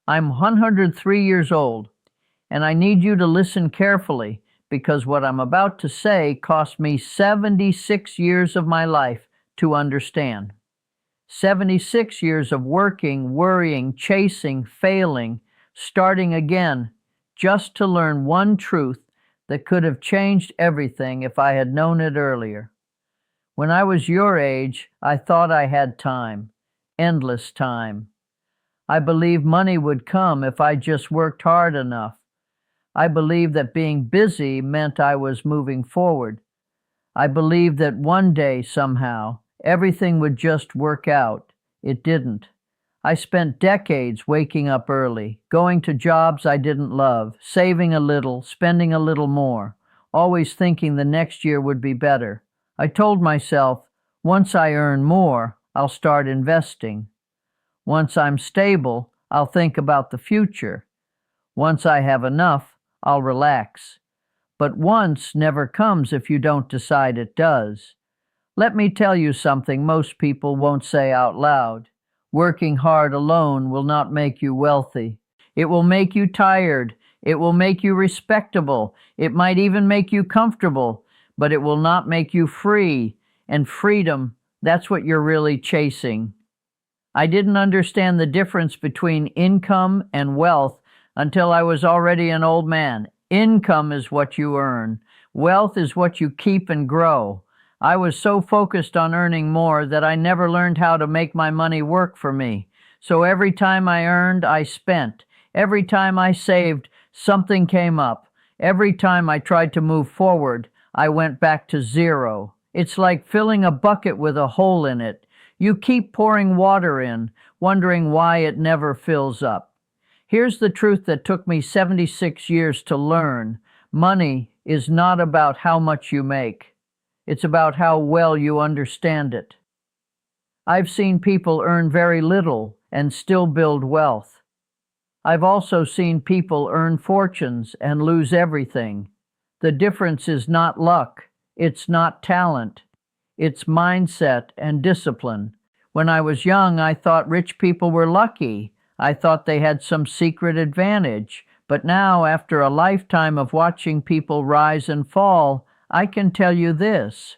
I'm 103 years old, and I need you to listen carefully because what I'm about to say cost me 76 years of my life to understand. 76 years of working, worrying, chasing, failing, starting again, just to learn one truth that could have changed everything if I had known it earlier. When I was your age, I thought I had time, endless time. I believed money would come if I just worked hard enough. I believed that being busy meant I was moving forward. I believed that one day, somehow, everything would just work out. It didn't. I spent decades waking up early, going to jobs I didn't love, saving a little, spending a little more, always thinking the next year would be better. I told myself, once I earn more, I'll start investing. Once I'm stable, I'll think about the future. Once I have enough, I'll relax. But once never comes if you don't decide it does. Let me tell you something most people won't say out loud. Working hard alone will not make you wealthy. It will make you tired. It will make you respectable. It might even make you comfortable, but it will not make you free. And freedom, that's what you're really chasing. I didn't understand the difference between income and wealth until I was already an old man. Income is what you earn. Wealth is what you keep and grow. I was so focused on earning more that I never learned how to make my money work for me. So every time I earned, I spent. Every time I saved, something came up. Every time I tried to move forward, I went back to zero. It's like filling a bucket with a hole in it. You keep pouring water in, wondering why it never fills up. Here's the truth that took me 76 years to learn. Money is not about how much you make. It's about how well you understand it. I've seen people earn very little and still build wealth. I've also seen people earn fortunes and lose everything. The difference is not luck. It's not talent. It's mindset and discipline. When I was young, I thought rich people were lucky. I thought they had some secret advantage. But now, after a lifetime of watching people rise and fall, I can tell you this.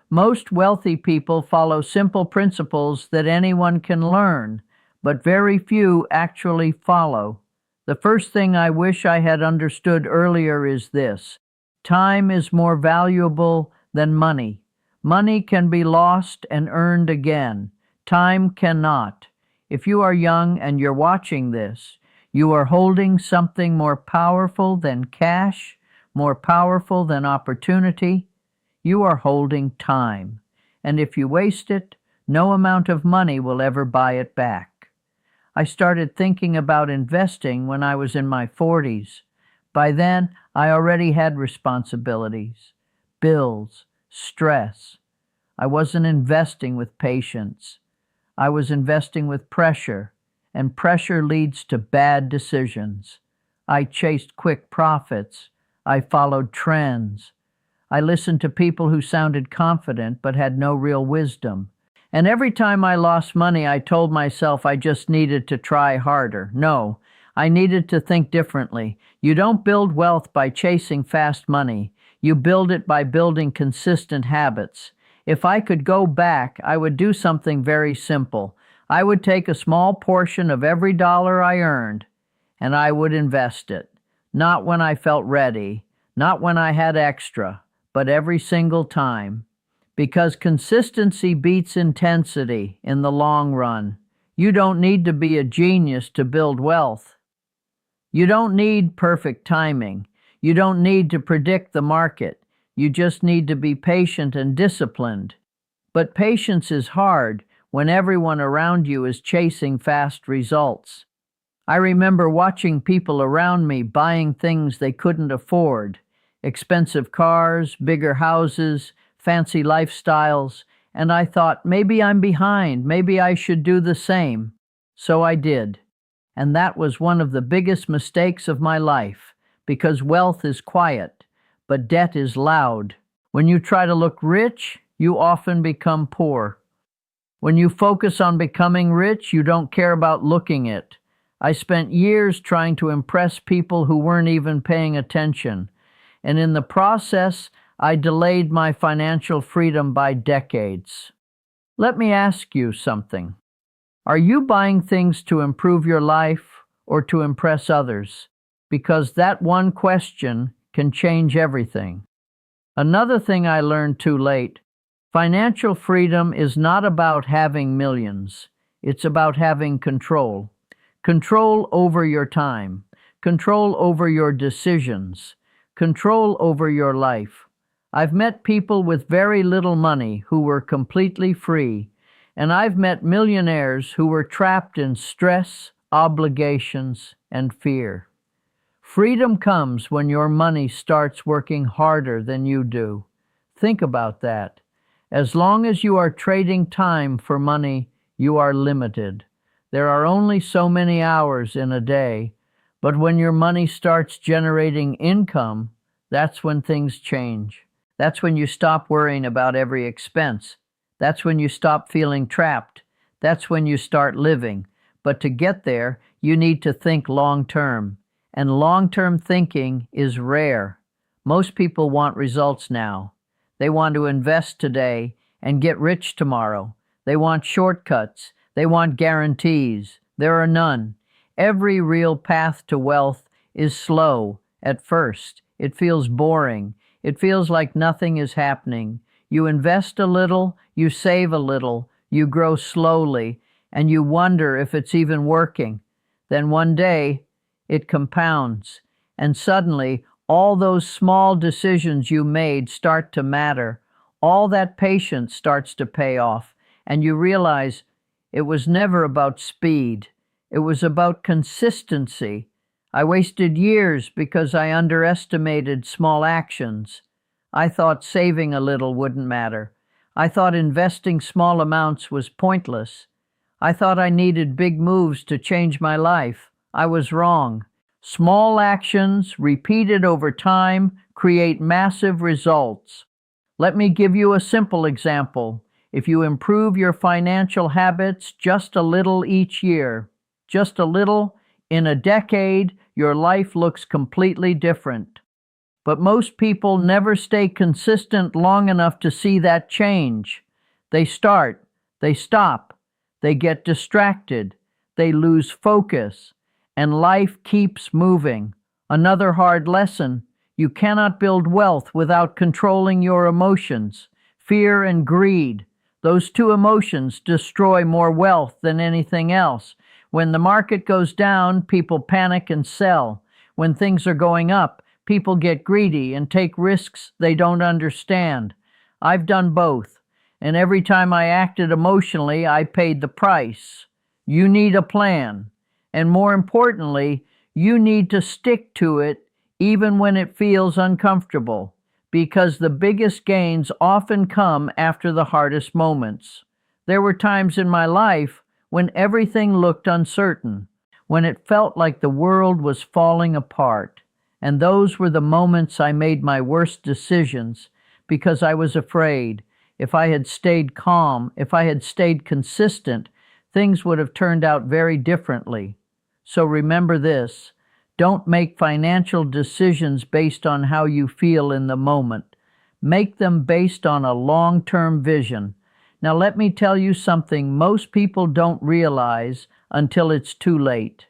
Most wealthy people follow simple principles that anyone can learn, but very few actually follow. The first thing I wish I had understood earlier is this. Time is more valuable than money. Money can be lost and earned again. Time cannot. If you are young and you're watching this, you are holding something more powerful than cash, more powerful than opportunity. You are holding time. And if you waste it, no amount of money will ever buy it back. I started thinking about investing when I was in my 40s. By then, I already had responsibilities, bills, stress. I wasn't investing with patience. I was investing with pressure, and pressure leads to bad decisions. I chased quick profits. I followed trends. I listened to people who sounded confident but had no real wisdom. And every time I lost money, I told myself I just needed to try harder. No, I needed to think differently. You don't build wealth by chasing fast money. You build it by building consistent habits. If I could go back, I would do something very simple. I would take a small portion of every dollar I earned, and I would invest it. Not when I felt ready, not when I had extra, but every single time. Because consistency beats intensity in the long run. You don't need to be a genius to build wealth. You don't need perfect timing. You don't need to predict the market. You just need to be patient and disciplined. But patience is hard when everyone around you is chasing fast results. I remember watching people around me buying things they couldn't afford. Expensive cars, bigger houses, fancy lifestyles, and I thought, maybe I'm behind, maybe I should do the same. So I did. And that was one of the biggest mistakes of my life, because wealth is quiet, but debt is loud. When you try to look rich, you often become poor. When you focus on becoming rich, you don't care about looking it. I spent years trying to impress people who weren't even paying attention, and in the process, I delayed my financial freedom by decades. Let me ask you something. Are you buying things to improve your life or to impress others? Because that one question can change everything. Another thing I learned too late: financial freedom is not about having millions. It's about having control. Control over your time, control over your decisions, control over your life. I've met people with very little money who were completely free, and I've met millionaires who were trapped in stress, obligations, and fear. Freedom comes when your money starts working harder than you do. Think about that. As long as you are trading time for money, you are limited. There are only so many hours in a day, but when your money starts generating income, that's when things change. That's when you stop worrying about every expense. That's when you stop feeling trapped. That's when you start living. But to get there, you need to think long term. And long-term thinking is rare. Most people want results now. They want to invest today and get rich tomorrow. They want shortcuts. They want guarantees. There are none. Every real path to wealth is slow at first. It feels boring. It feels like nothing is happening. You invest a little, you save a little, you grow slowly, and you wonder if it's even working. Then one day, it compounds, and suddenly all those small decisions you made start to matter. All that patience starts to pay off, and you realize it was never about speed. It was about consistency. I wasted years because I underestimated small actions. I thought saving a little wouldn't matter. I thought investing small amounts was pointless. I thought I needed big moves to change my life. I was wrong. Small actions, repeated over time, create massive results. Let me give you a simple example. If you improve your financial habits just a little each year, just a little, in a decade, your life looks completely different. But most people never stay consistent long enough to see that change. They start, they stop, they get distracted, they lose focus, and life keeps moving. Another hard lesson: you cannot build wealth without controlling your emotions. Fear and greed, those two emotions destroy more wealth than anything else. When the market goes down, people panic and sell. When things are going up, people get greedy and take risks they don't understand. I've done both, and every time I acted emotionally, I paid the price. You need a plan, and more importantly, you need to stick to it even when it feels uncomfortable, because the biggest gains often come after the hardest moments. There were times in my life when everything looked uncertain, when it felt like the world was falling apart. And those were the moments I made my worst decisions because I was afraid. If I had stayed calm, if I had stayed consistent, things would have turned out very differently. So remember this: don't make financial decisions based on how you feel in the moment. Make them based on a long-term vision. Now let me tell you something most people don't realize until it's too late.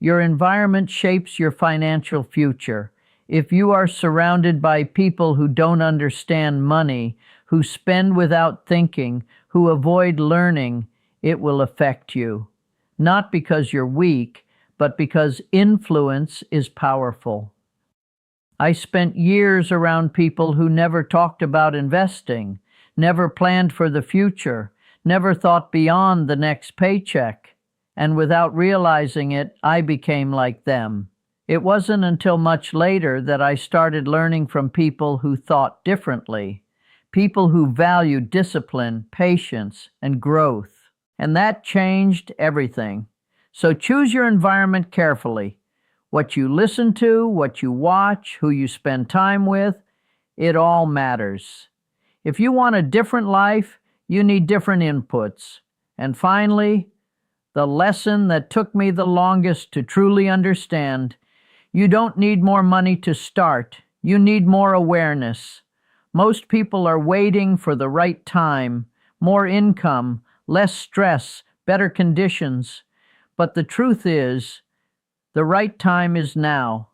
Your environment shapes your financial future. If you are surrounded by people who don't understand money, who spend without thinking, who avoid learning, it will affect you. Not because you're weak, but because influence is powerful. I spent years around people who never talked about investing, never planned for the future, never thought beyond the next paycheck. And without realizing it, I became like them. It wasn't until much later that I started learning from people who thought differently, people who valued discipline, patience, and growth. And that changed everything. So choose your environment carefully. What you listen to, what you watch, who you spend time with, it all matters. If you want a different life, you need different inputs. And finally, The lesson that took me the longest to truly understand: you don't need more money to start, you need more awareness. Most people are waiting for the right time, more income, less stress, better conditions. But the truth is, the right time is now,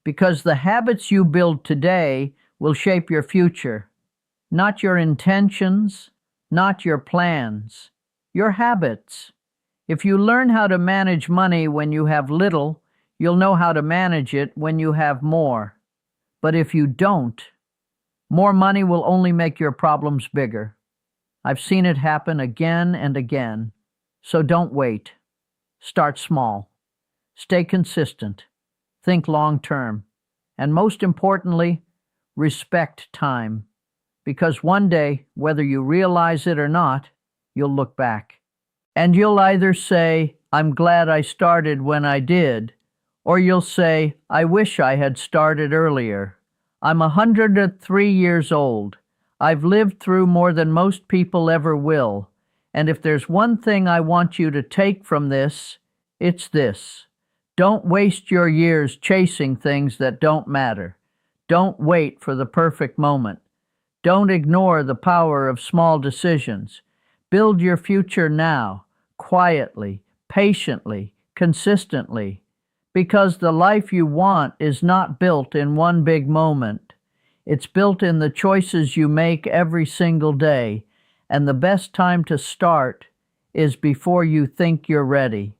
because the habits you build today will shape your future. Not your intentions, not your plans, your habits. If you learn how to manage money when you have little, you'll know how to manage it when you have more. But if you don't, more money will only make your problems bigger. I've seen it happen again and again. So don't wait. Start small. Stay consistent. Think long term. And most importantly, respect time. Because one day, whether you realize it or not, you'll look back. And you'll either say, "I'm glad I started when I did," or you'll say, "I wish I had started earlier." I'm 103 years old. I've lived through more than most people ever will. And if there's one thing I want you to take from this, it's this: don't waste your years chasing things that don't matter. Don't wait for the perfect moment. Don't ignore the power of small decisions. Build your future now, quietly, patiently, consistently. Because the life you want is not built in one big moment. It's built in the choices you make every single day, and the best time to start is before you think you're ready.